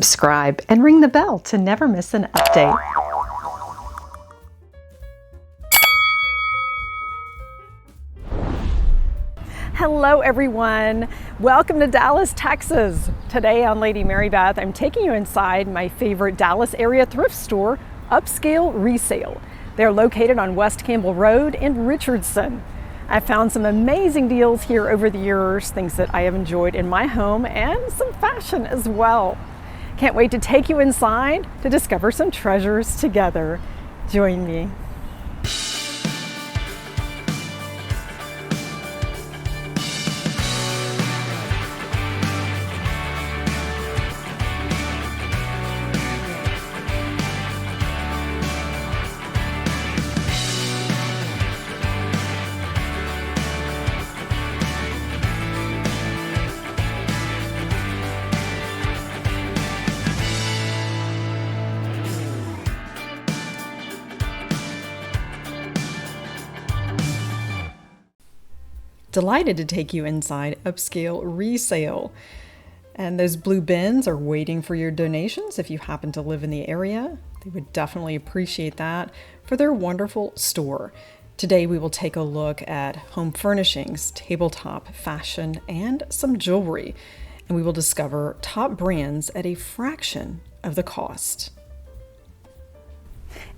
subscribe and ring the bell to never miss an update. Hello everyone, welcome to Dallas, Texas. Today on Lady Mary Beth, I'm taking you inside my favorite Dallas area thrift store, Upscale Resale. They're located on West Campbell Road in Richardson. I found some amazing deals here over the years, things that I have enjoyed in my home and some fashion as well. Can't wait to take you inside to discover some treasures together. Join me. Delighted to take you inside Upscale Resale. And those blue bins are waiting for your donations if you happen to live in the area. They would definitely appreciate that for their wonderful store. Today we will take a look at home furnishings, tabletop, fashion, and some jewelry. And we will discover top brands at a fraction of the cost.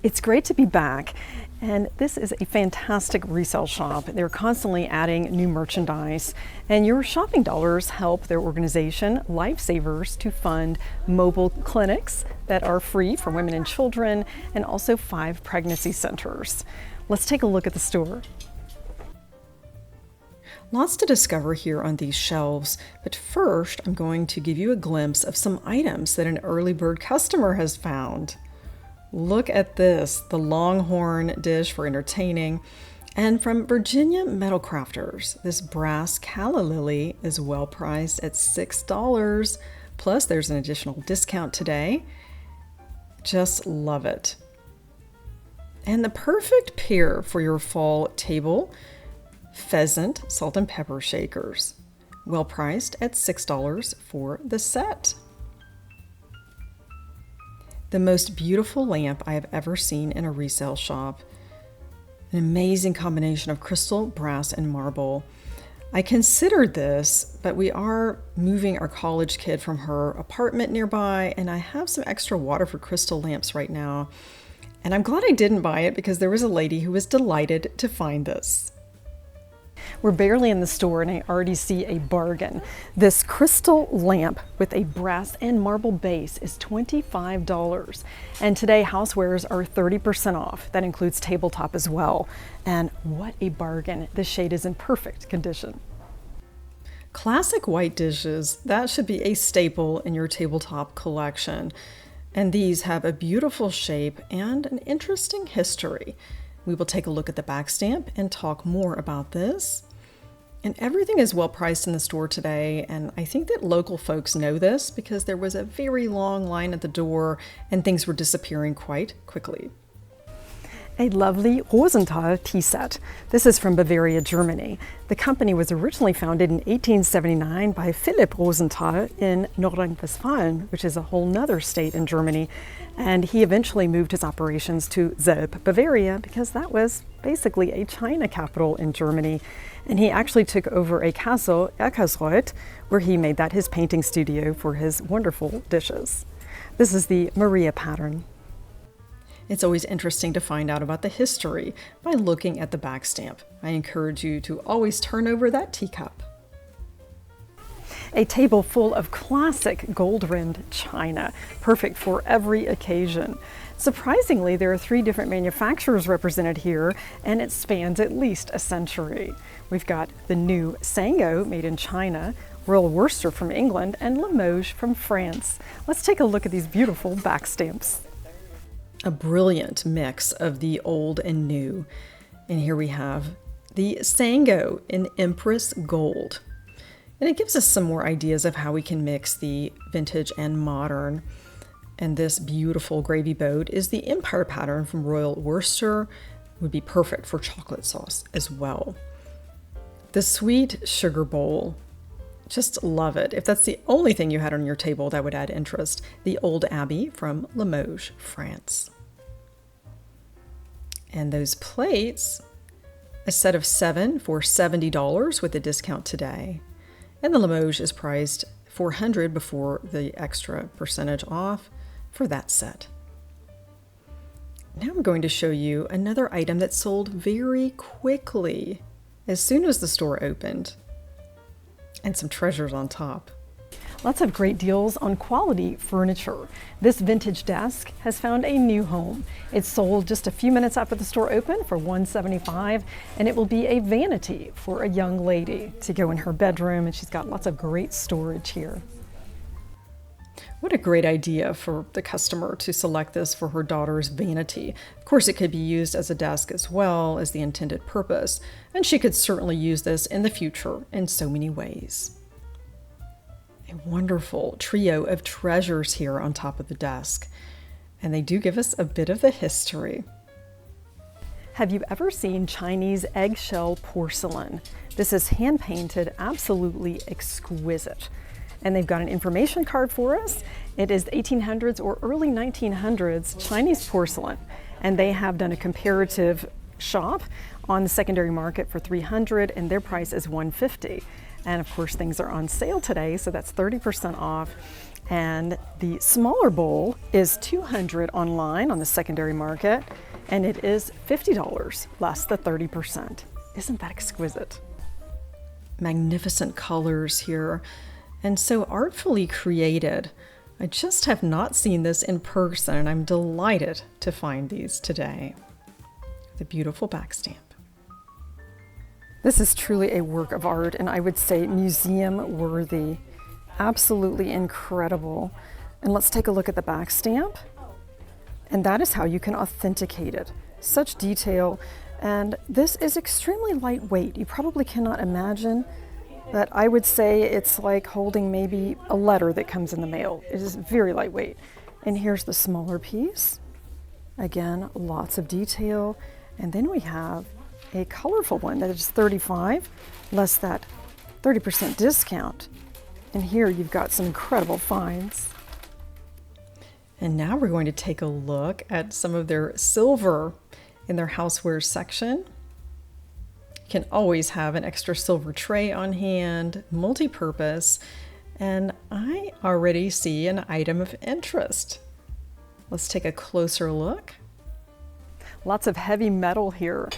It's great to be back. And this is a fantastic resale shop. They're constantly adding new merchandise, and your shopping dollars help their organization, Lifesavers, to fund mobile clinics that are free for women and children, and also 5 pregnancy centers. Let's take a look at the store. Lots to discover here on these shelves, but first I'm going to give you a glimpse of some items that an early bird customer has found. Look at this, the Longhorn dish for entertaining. And from Virginia Metal Crafters, this brass calla lily is well priced at $6. Plus there's an additional discount today. Just love it. And the perfect pair for your fall table, pheasant salt and pepper shakers. Well priced at $6 for the set. The most beautiful lamp I have ever seen in a resale shop. An amazing combination of crystal, brass, and marble. I considered this, but we are moving our college kid from her apartment nearby, and I have some extra Waterford crystal lamps right now. And I'm glad I didn't buy it because there was a lady who was delighted to find this. We're barely in the store and I already see a bargain. This crystal lamp with a brass and marble base is $25. And today housewares are 30% off. That includes tabletop as well. And what a bargain. This shade is in perfect condition. Classic white dishes, that should be a staple in your tabletop collection. And these have a beautiful shape and an interesting history. We will take a look at the back stamp and talk more about this. And everything is well priced in the store today, and I think that local folks know this because there was a very long line at the door and things were disappearing quite quickly. A lovely Rosenthal tea set. This is from Bavaria, Germany. The company was originally founded in 1879 by Philipp Rosenthal in Nordrhein-Westfalen, which is a whole nother state in Germany. And he eventually moved his operations to Zelb, Bavaria, because that was basically a China capital in Germany. And he actually took over a castle, Eckersreuth, where he made that his painting studio for his wonderful dishes. This is the Maria pattern. It's always interesting to find out about the history by looking at the back stamp. I encourage you to always turn over that teacup. A table full of classic gold-rimmed china, perfect for every occasion. Surprisingly, there are 3 different manufacturers represented here, and it spans at least a century. We've got the new Sango made in China, Royal Worcester from England, and Limoges from France. Let's take a look at these beautiful back stamps. A brilliant mix of the old and new. And here we have the Sango in Empress Gold. And it gives us some more ideas of how we can mix the vintage and modern. And this beautiful gravy boat is the Empire pattern from Royal Worcester. Would be perfect for chocolate sauce as well. The sweet sugar bowl, Just love it. If that's the only thing you had on your table, that would add interest. The Old Abbey from Limoges, France. And those plates, a set of 7 for $70 with a discount today. And the Limoges is priced $400 before the extra percentage off for that set. Now I'm going to show you another item that sold very quickly as soon as the store opened. And some treasures on top. Lots of great deals on quality furniture. This vintage desk has found a new home. It sold just a few minutes after the store opened for $175, and it will be a vanity for a young lady to go in her bedroom, and she's got lots of great storage here. What a great idea for the customer to select this for her daughter's vanity. Of course, it could be used as a desk as well as the intended purpose, and she could certainly use this in the future in so many ways. A wonderful trio of treasures here on top of the desk, and they do give us a bit of the history. Have you ever seen Chinese eggshell porcelain? This is hand-painted, absolutely exquisite. And they've got an information card for us. It is 1800s or early 1900s Chinese porcelain. And they have done a comparative shop on the secondary market for $300, and their price is $150. And of course, things are on sale today, so that's 30% off. And the smaller bowl is $200 online on the secondary market, and it is $50 less than 30%. Isn't that exquisite? Magnificent colors here, and so artfully created. I just have not seen this in person, and I'm delighted to find these today. The beautiful back stamp. This is truly a work of art, and I would say museum worthy. Absolutely incredible. And let's take a look at the back stamp. And that is how you can authenticate it. Such detail, and this is extremely lightweight. You probably cannot imagine that. I would say it's like holding maybe a letter that comes in the mail. It is very lightweight. And here's the smaller piece. Again, lots of detail. And then we have a colorful one that is $35, less that 30% discount. And here you've got some incredible finds. And now we're going to take a look at some of their silver in their houseware section. You can always have an extra silver tray on hand, multi-purpose, and I already see an item of interest. Let's take a closer look. Lots of heavy metal here.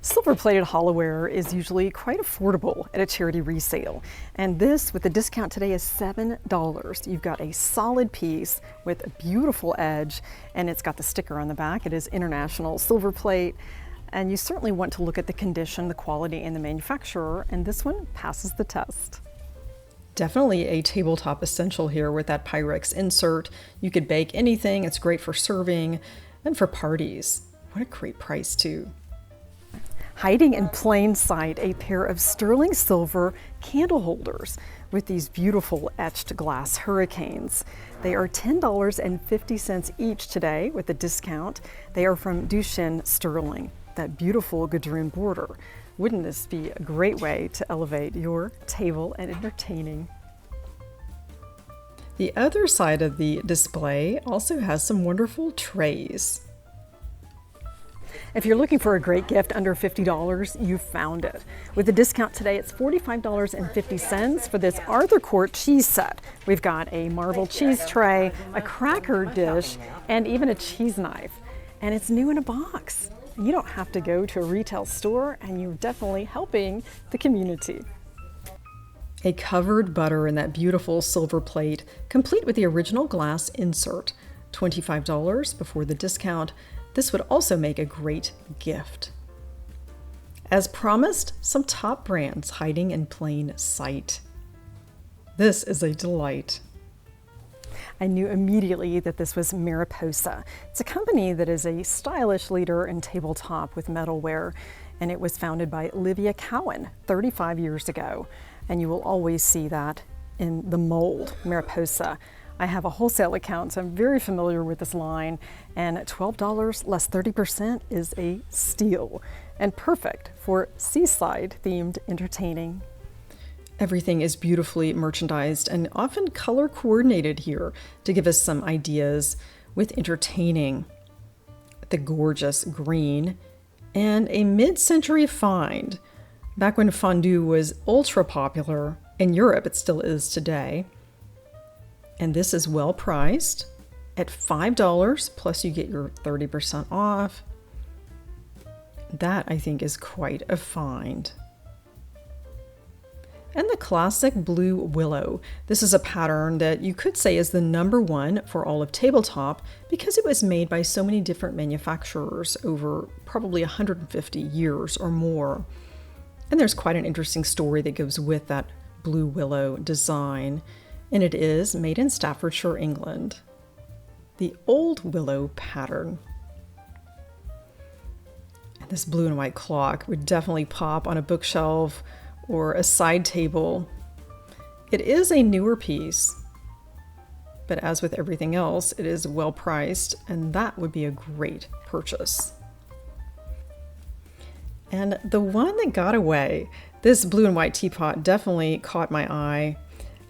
Silver-plated hollowware is usually quite affordable at a charity resale, and this with the discount today is $7. You've got a solid piece with a beautiful edge, and it's got the sticker on the back. It is international silver plate, and you certainly want to look at the condition, the quality, and the manufacturer, and this one passes the test. Definitely a tabletop essential here with that Pyrex insert. You could bake anything. It's great for serving and for parties. What a great price too. Hiding in plain sight, a pair of sterling silver candle holders with these beautiful etched glass hurricanes. They are $10.50 each today with a discount. They are from Duchenne sterling, that beautiful gadroon border. Wouldn't this be a great way to elevate your table and entertaining? The other side of the display also has some wonderful trays. If you're looking for a great gift under $50, you found it. With the discount today, it's $45.50 for this Arthur Court cheese set. We've got a marble cheese tray, a cracker dish, and even a cheese knife. And it's new in a box. You don't have to go to a retail store, and you're definitely helping the community. A covered butter in that beautiful silver plate, complete with the original glass insert. $25 before the discount. This would also make a great gift. As promised, some top brands hiding in plain sight. This is a delight. I knew immediately that this was Mariposa. It's a company that is a stylish leader in tabletop with metalware, and it was founded by Olivia Cowan 35 years ago. And you will always see that in the mold, Mariposa. I have a wholesale account, so I'm very familiar with this line, and $12 less 30% is a steal and perfect for seaside themed entertaining. Everything is beautifully merchandised and often color coordinated here to give us some ideas with entertaining. The gorgeous green and a mid-century find. Back when fondue was ultra popular in Europe, it still is today. And this is well priced at $5, plus you get your 30% off. That, I think, is quite a find. And the classic blue willow. This is a pattern that you could say is the #1 for all of Tabletop because it was made by so many different manufacturers over probably 150 years or more. And there's quite an interesting story that goes with that blue willow design. And it is made in Staffordshire, England. The old willow pattern. And this blue and white clock would definitely pop on a bookshelf or a side table. It is a newer piece, but as with everything else, it is well priced, and that would be a great purchase. And the one that got away, this blue and white teapot definitely caught my eye.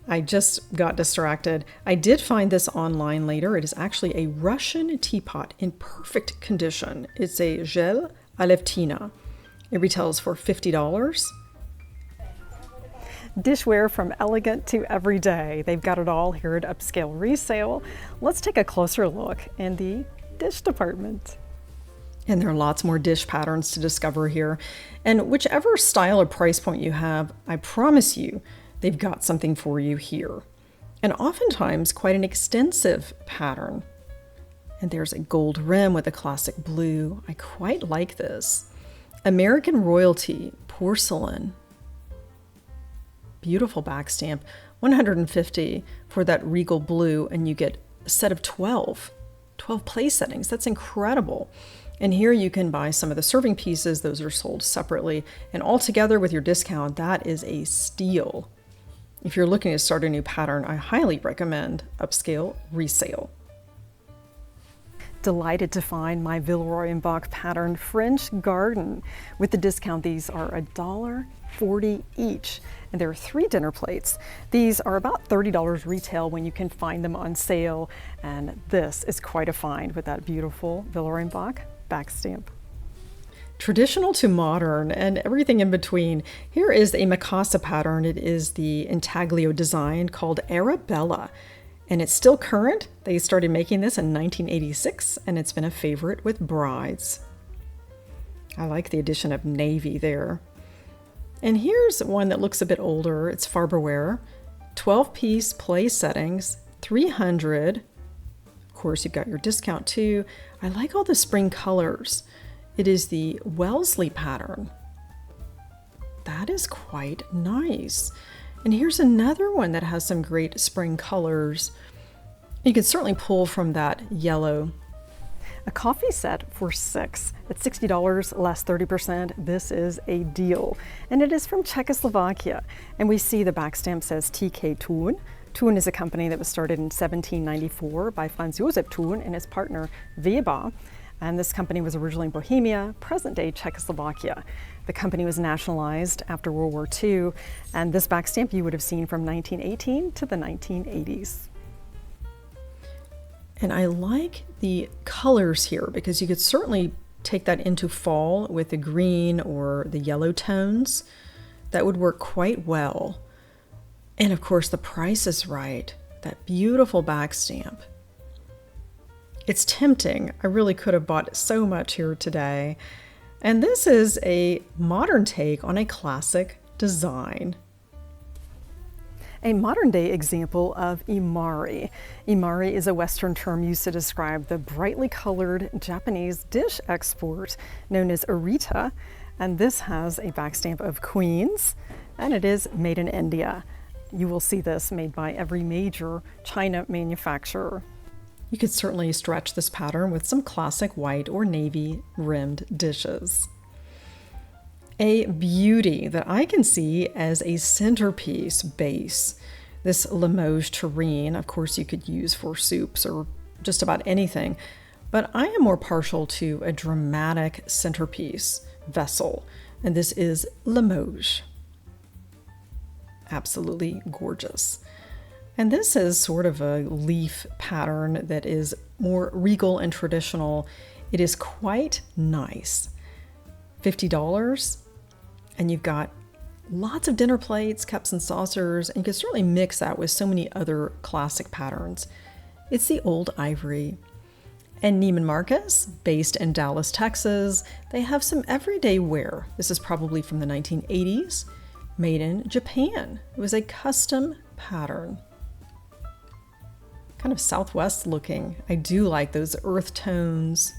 I just got distracted. I did find this online later. It is actually a Russian teapot in perfect condition. It's a gel alevtina. It retails for $50. Dishware from elegant to everyday. They've got it all here at Upscale Resale. Let's take a closer look in the dish department. And there are lots more dish patterns to discover here. And whichever style or price point you have, I promise you, they've got something for you here. And oftentimes quite an extensive pattern. And there's a gold rim with a classic blue. I quite like this. American royalty porcelain. Beautiful back stamp, $150 for that regal blue, and you get a set of 12 place settings. That's incredible. And here you can buy some of the serving pieces. Those are sold separately, and all together with your discount, that is a steal. If you're looking to start a new pattern, I highly recommend Upscale Resale. Delighted to find my Villeroy Boch pattern French Garden. With the discount, these are $1.40 each. And there are 3 dinner plates. These are about $30 retail when you can find them on sale. And this is quite a find with that beautiful Villeroy Boch back stamp. Traditional to modern and everything in between. Here is a Mikasa pattern. It is the intaglio design called Arabella. And it's still current. They started making this in 1986, and it's been a favorite with brides. I like the addition of navy there. And here's one that looks a bit older. It's Farberware, 12-piece play settings, $300. Of course, you've got your discount too. I like all the spring colors. It is the Wellesley pattern. That is quite nice. And here's another one that has some great spring colors. You can certainly pull from that yellow. A coffee set for 6 at $60 less 30%. This is a deal. And it is from Czechoslovakia. And we see the back stamp says TK Thun. Thun is a company that was started in 1794 by Franz Josef Thun and his partner Weber. And this company was originally in Bohemia, present-day Czechoslovakia. The company was nationalized after World War II, and this back stamp you would have seen from 1918 to the 1980s. And I like the colors here because you could certainly take that into fall with the green or the yellow tones. That would work quite well. And of course the price is right. That beautiful back stamp. It's tempting. I really could have bought so much here today. And this is a modern take on a classic design. A modern day example of imari. Imari is a Western term used to describe the brightly colored Japanese dish export known as arita. And this has a back stamp of Queens, and it is made in India. You will see this made by every major China manufacturer. You could certainly stretch this pattern with some classic white or navy rimmed dishes. A beauty that I can see as a centerpiece base. This Limoges tureen, of course, you could use for soups or just about anything, but I am more partial to a dramatic centerpiece vessel, and this is Limoges. Absolutely gorgeous. And this is sort of a leaf pattern that is more regal and traditional. It is quite nice. $50, and you've got lots of dinner plates, cups and saucers, and you can certainly mix that with so many other classic patterns. It's the old ivory. And Neiman Marcus, based in Dallas, Texas, they have some everyday wear. This is probably from the 1980s, made in Japan. It was a custom pattern. Kind of Southwest looking. I do like those earth tones.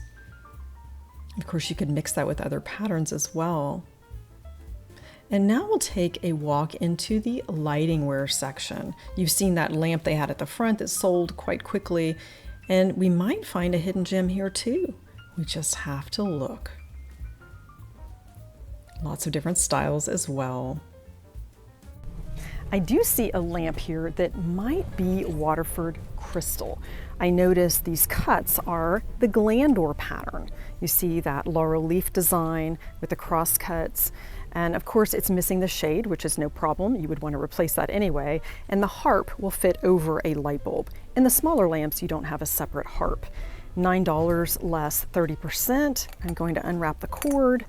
Of course, you could mix that with other patterns as well. And now we'll take a walk into the lighting wear section. You've seen that lamp they had at the front that sold quite quickly, and we might find a hidden gem here too. We just have to look. Lots of different styles as well. I do see a lamp here that might be Waterford crystal. I noticed these cuts are the glandor pattern. You see that laurel leaf design with the cross cuts. And of course it's missing the shade, which is no problem. You would want to replace that anyway. And the harp will fit over a light bulb. In the smaller lamps, you don't have a separate harp. $9 less 30%. I'm going to unwrap the cord.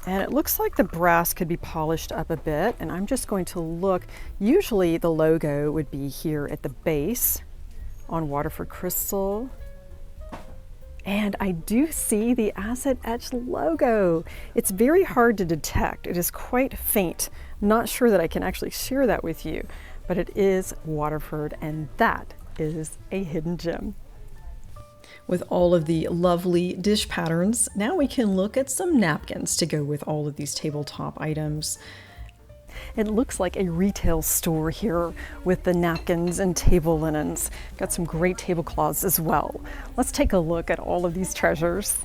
And it looks like the brass could be polished up a bit, and I'm just going to look. Usually the logo would be here at the base on Waterford crystal. And I do see the acid etched logo. It's very hard to detect. It is quite faint. Not sure that I can actually share that with you, but it is Waterford, and that is a hidden gem. With all of the lovely dish patterns, now we can look at some napkins to go with all of these tabletop items. It looks like a retail store here with the napkins and table linens. Got some great tablecloths as well. Let's take a look at all of these treasures.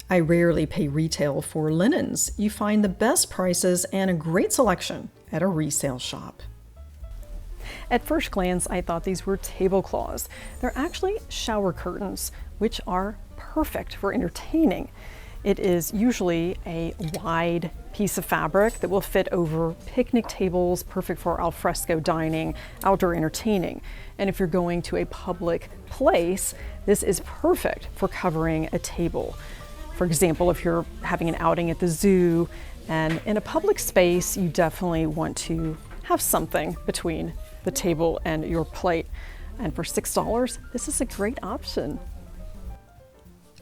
I rarely pay retail for linens. You find the best prices and a great selection at a resale shop. At first glance, I thought these were tablecloths. They're actually shower curtains, which are perfect for entertaining. It is usually a wide piece of fabric that will fit over picnic tables, perfect for alfresco dining, outdoor entertaining. And if you're going to a public place, this is perfect for covering a table. For example, if you're having an outing at the zoo and in a public space, you definitely want to have something between the table and your plate. And for $6, this is a great option.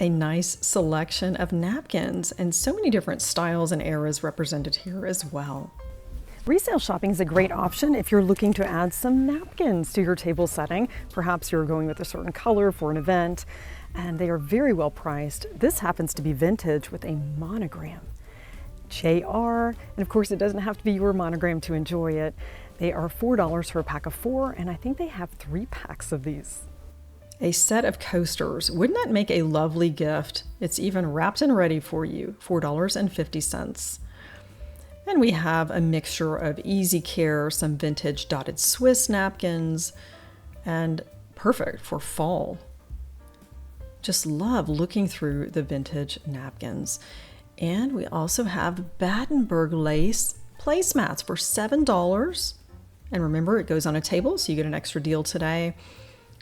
A nice selection of napkins and so many different styles and eras represented here as well. Resale shopping is a great option if you're looking to add some napkins to your table setting. Perhaps you're going with a certain color for an event, and they are very well priced. This happens to be vintage with a monogram. JR, and of course it doesn't have to be your monogram to enjoy it. They are $4 for a pack of 4, and I think they have 3 packs of these. A set of coasters. Wouldn't that make a lovely gift? It's even wrapped and ready for you, $4.50. And we have a mixture of easy care, some vintage dotted Swiss napkins, and perfect for fall. Just love looking through the vintage napkins. And we also have Battenberg lace placemats for $7. And remember, it goes on a table, so you get an extra deal today.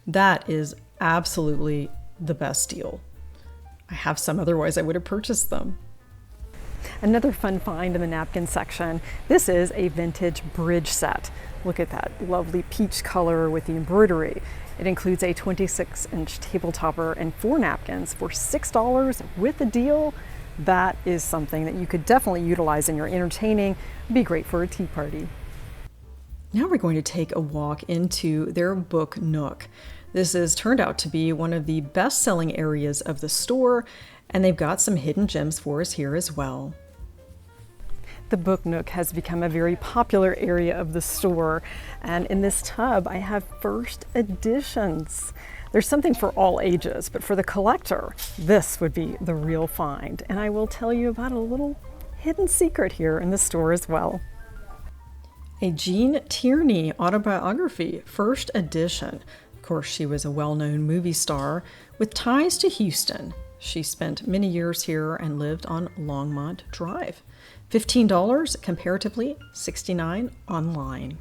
That is absolutely the best deal. I have some, otherwise I would have purchased them. Another fun find in the napkin section. This is a vintage bridge set. Look at that lovely peach color with the embroidery. It includes a 26-inch table topper and 4 napkins for $6 with a deal. That is something that you could definitely utilize in your entertaining. It'd be great for a tea party. Now we're going to take a walk into their book nook. This has turned out to be one of the best-selling areas of the store, and they've got some hidden gems for us here as well. The book nook has become a very popular area of the store, and in this tub I have first editions. There's something for all ages, but for the collector, this would be the real find. And I will tell you about a little hidden secret here in the store as well. A Jean Tierney autobiography, first edition. Of course, she was a well-known movie star with ties to Houston. She spent many years here and lived on Longmont Drive. $15 comparatively, $69 online.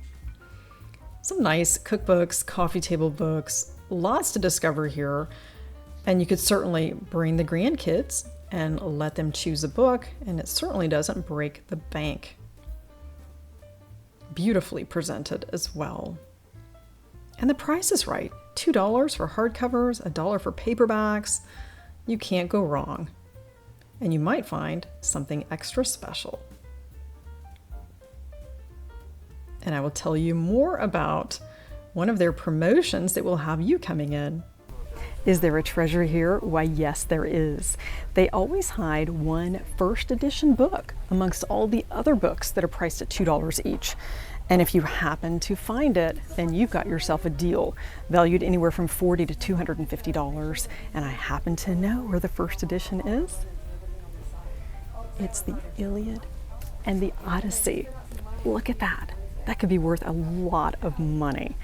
Some nice cookbooks, coffee table books, lots to discover here. And you could certainly bring the grandkids and let them choose a book, and it certainly doesn't break the bank. Beautifully presented as well. And the price is right. $2 for hardcovers, $1 for paperbacks. You can't go wrong. And you might find something extra special. And I will tell you more about one of their promotions that will have you coming in. Is there a treasure here? Why, yes, there is. They always hide one first edition book amongst all the other books that are priced at $2 each. And if you happen to find it, then you've got yourself a deal, valued anywhere from $40 to $250. And I happen to know where the first edition is. It's the Iliad and the Odyssey. Look at that. That could be worth a lot of money.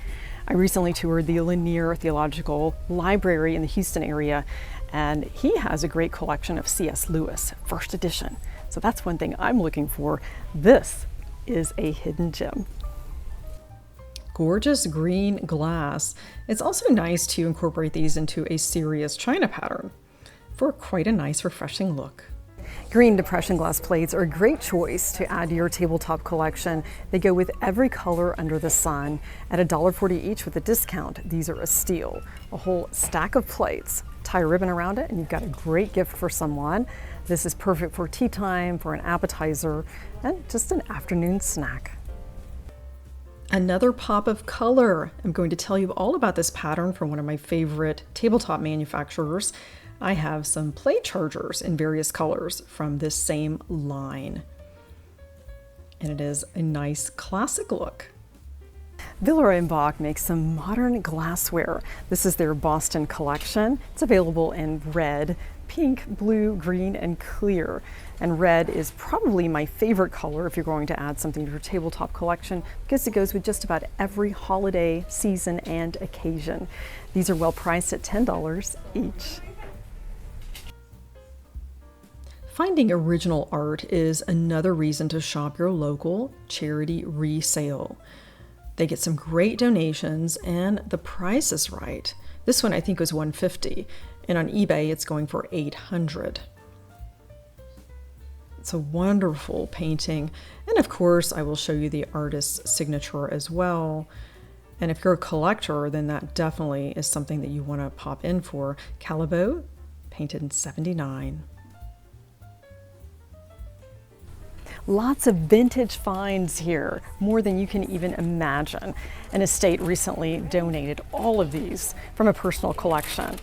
I recently toured the Lanier Theological Library in the Houston area, and he has a great collection of C.S. Lewis, first edition. So that's one thing I'm looking for. This is a hidden gem. Gorgeous green glass. It's also nice to incorporate these into a serious china pattern for quite a nice, refreshing look. Green depression glass plates are a great choice to add to your tabletop collection. They go with every color under the sun. At $1.40 each with a discount, these are a steal. A whole stack of plates. Tie a ribbon around it and you've got a great gift for someone. This is perfect for tea time, for an appetizer, and just an afternoon snack. Another pop of color. I'm going to tell you all about this pattern from one of my favorite tabletop manufacturers. I have some plate chargers in various colors from this same line. And it is a nice classic look. Villeroy Boch makes some modern glassware. This is their Boston collection. It's available in red, pink, blue, green, and clear. And red is probably my favorite color if you're going to add something to your tabletop collection, because it goes with just about every holiday, season, and occasion. These are well priced at $10 each. Finding original art is another reason to shop your local charity resale. They get some great donations and the price is right. This one I think was $150, and on eBay it's going for $800. It's a wonderful painting, and of course I will show you the artist's signature as well. And if you're a collector, then that definitely is something that you want to pop in for. Calibo, painted in '79. Lots of vintage finds here, more than you can even imagine. An estate recently donated all of these from a personal collection,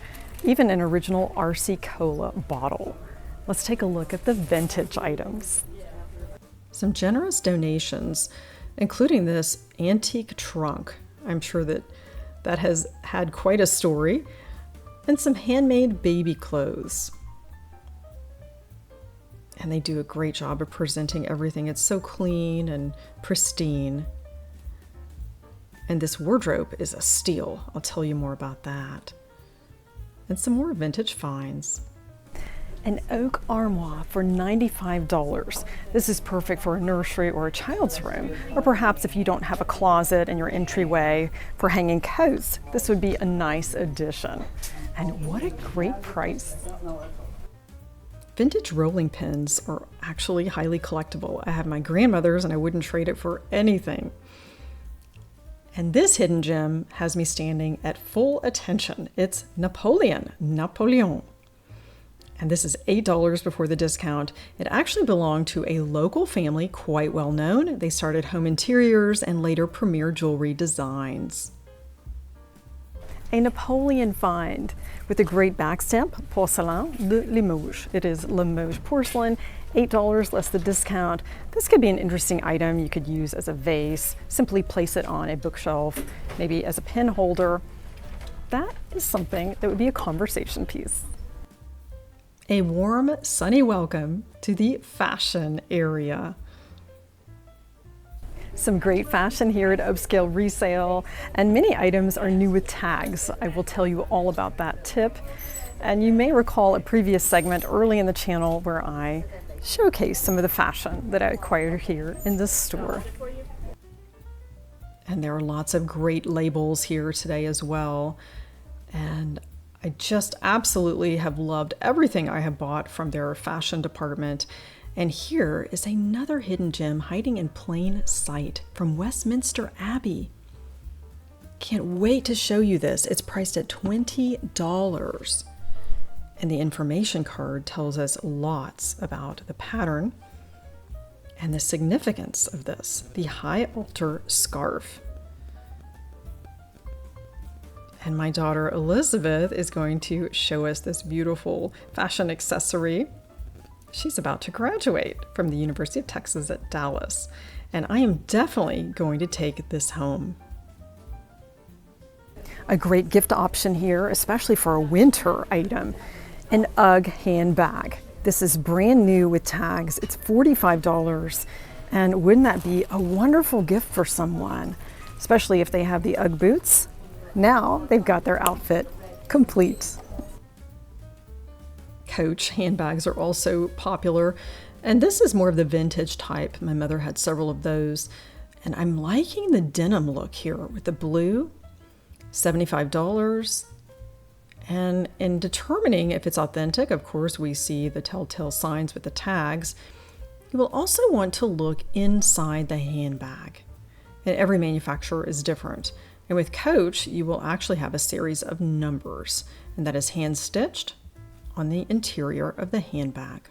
even an original RC Cola bottle. Let's take a look at the vintage items. Some generous donations, including this antique trunk. I'm sure that has had quite a story, and some handmade baby clothes. And they do a great job of presenting everything. It's so clean and pristine. And this wardrobe is a steal. I'll tell you more about that. And some more vintage finds. An oak armoire for $95. This is perfect for a nursery or a child's room, or perhaps if you don't have a closet in your entryway for hanging coats, this would be a nice addition. And what a great price. Vintage rolling pins are actually highly collectible. I have my grandmother's and I wouldn't trade it for anything. And this hidden gem has me standing at full attention. It's Napoleon. And this is $8 before the discount. It actually belonged to a local family quite well known. They started home interiors and later premier jewelry designs. A Napoleon find with a great back stamp, Porcelain de Limoges. It is Limoges porcelain, $8 less the discount. This could be an interesting item you could use as a vase, simply place it on a bookshelf, maybe as a pin holder. That is something that would be a conversation piece. A warm, sunny welcome to the fashion area. Some great fashion here at Upscale Resale, and many items are new with tags. I will tell you all about that tip. And you may recall a previous segment early in the channel where I showcase some of the fashion that I acquired here in this store. And there are lots of great labels here today as well. And I just absolutely have loved everything I have bought from their fashion department. And here is another hidden gem hiding in plain sight from Westminster Abbey. Can't wait to show you this. It's priced at $20. And the information card tells us lots about the pattern and the significance of this, the high altar scarf. And my daughter Elizabeth is going to show us this beautiful fashion accessory. She's about to graduate from the University of Texas at Dallas, and I am definitely going to take this home. A great gift option here, especially for a winter item, an UGG handbag. This is brand new with tags. It's $45, and wouldn't that be a wonderful gift for someone, especially if they have the UGG boots? Now they've got their outfit complete. Coach handbags are also popular, and this is more of the vintage type. My mother had several of those, and I'm liking the denim look here with the blue, $75. And in determining if it's authentic, of course, we see the telltale signs with the tags. You will also want to look inside the handbag, and every manufacturer is different. And with Coach, you will actually have a series of numbers, and that is hand stitched on the interior of the handbag.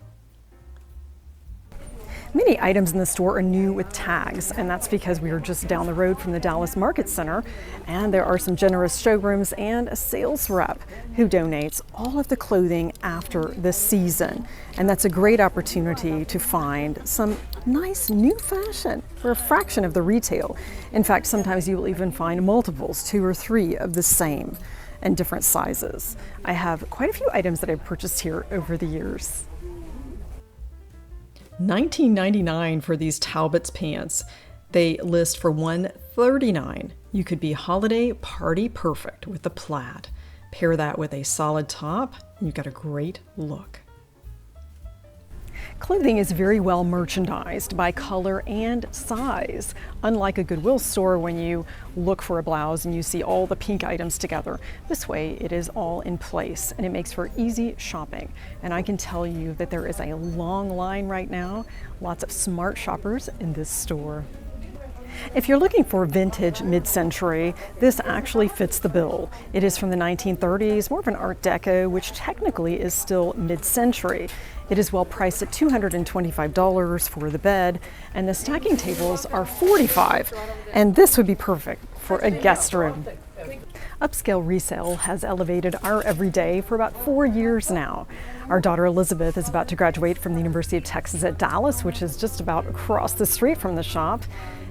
Many items in the store are new with tags, and that's because we are just down the road from the Dallas Market Center, and there are some generous showrooms and a sales rep who donates all of the clothing after the season. And that's a great opportunity to find some nice new fashion for a fraction of the retail. In fact, sometimes you will even find multiples, 2 or 3 of the same, and different sizes. I have quite a few items that I've purchased here over the years. $19.99 for these Talbot's pants. They list for $139. You could be holiday party perfect with the plaid. Pair that with a solid top, and you've got a great look. Clothing is very well merchandised by color and size. Unlike a Goodwill store, when you look for a blouse and you see all the pink items together, this way it is all in place and it makes for easy shopping. And I can tell you that there is a long line right now, lots of smart shoppers in this store. If you're looking for vintage mid-century, this actually fits the bill. It is from the 1930s, more of an Art Deco, which technically is still mid-century. It is well priced at $225 for the bed, and the stacking tables are $45, and this would be perfect for a guest room. Upscale Resale has elevated our everyday for about 4 years now. Our daughter Elizabeth is about to graduate from the University of Texas at Dallas, which is just about across the street from the shop.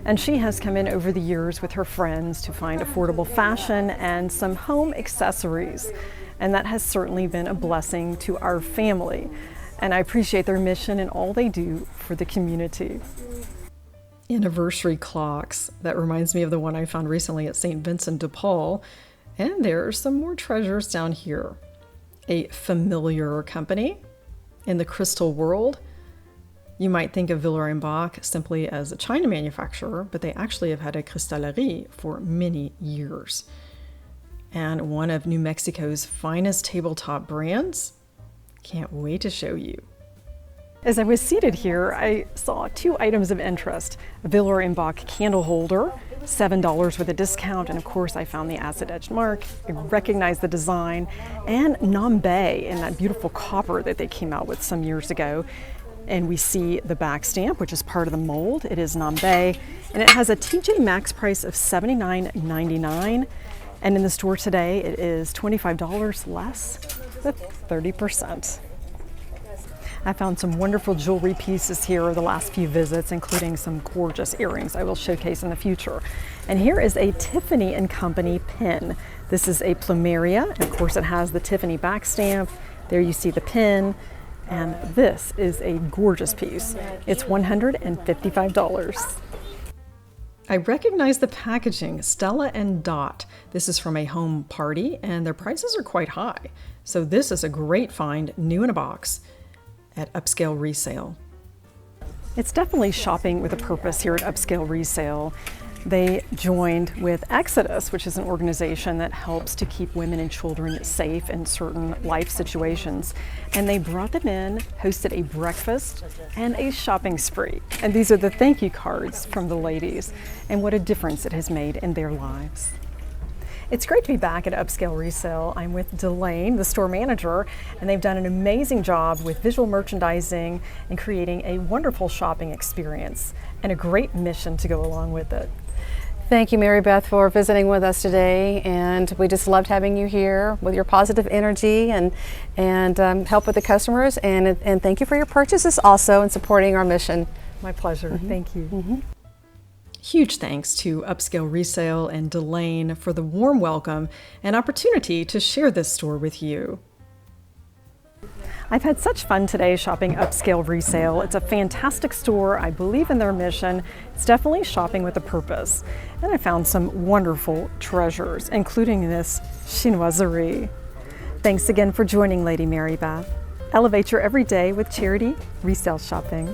And she has come in over the years with her friends to find affordable fashion and some home accessories. And that has certainly been a blessing to our family. And I appreciate their mission and all they do for the community. Anniversary clocks. That reminds me of the one I found recently at St. Vincent de Paul. And there are some more treasures down here. A familiar company in the crystal world. You might think of Villeroy Boch simply as a china manufacturer, but they actually have had a cristallerie for many years. And one of New Mexico's finest tabletop brands. Can't wait to show you. As I was seated here, I saw 2 items of interest. A Villeroy Boch candle holder, $7 with a discount, and of course I found the acid-edged mark. I recognized the design, and Nambe in that beautiful copper that they came out with some years ago. And we see the back stamp, which is part of the mold. It is Nambe, and it has a TJ Maxx price of $79.99. And in the store today, it is $25 less, with 30%. I found some wonderful jewelry pieces here over the last few visits, including some gorgeous earrings I will showcase in the future. And here is a Tiffany Company pin. This is a plumeria, and of course it has the Tiffany back stamp. There you see the pin. And this is a gorgeous piece. It's $155. I recognize the packaging, Stella and Dot. This is from a home party, and their prices are quite high. So this is a great find, new in a box, at Upscale Resale. It's definitely shopping with a purpose here at Upscale Resale. They joined with Exodus, which is an organization that helps to keep women and children safe in certain life situations. And they brought them in, hosted a breakfast and a shopping spree. And these are the thank you cards from the ladies, and what a difference it has made in their lives. It's great to be back at Upscale Resale. I'm with Delane, the store manager, and they've done an amazing job with visual merchandising and creating a wonderful shopping experience and a great mission to go along with it. Thank you, Mary Beth, for visiting with us today, and we just loved having you here with your positive energy and help with the customers, and thank you for your purchases also and supporting our mission. My pleasure. Thank you. Huge thanks to Upscale Resale and Delane for the warm welcome and opportunity to share this store with you. I've had such fun today shopping Upscale Resale. It's a fantastic store. I believe in their mission. It's definitely shopping with a purpose. And I found some wonderful treasures, including this Chinoiserie. Thanks again for joining Lady Mary Beth. Elevate your everyday with charity resale shopping.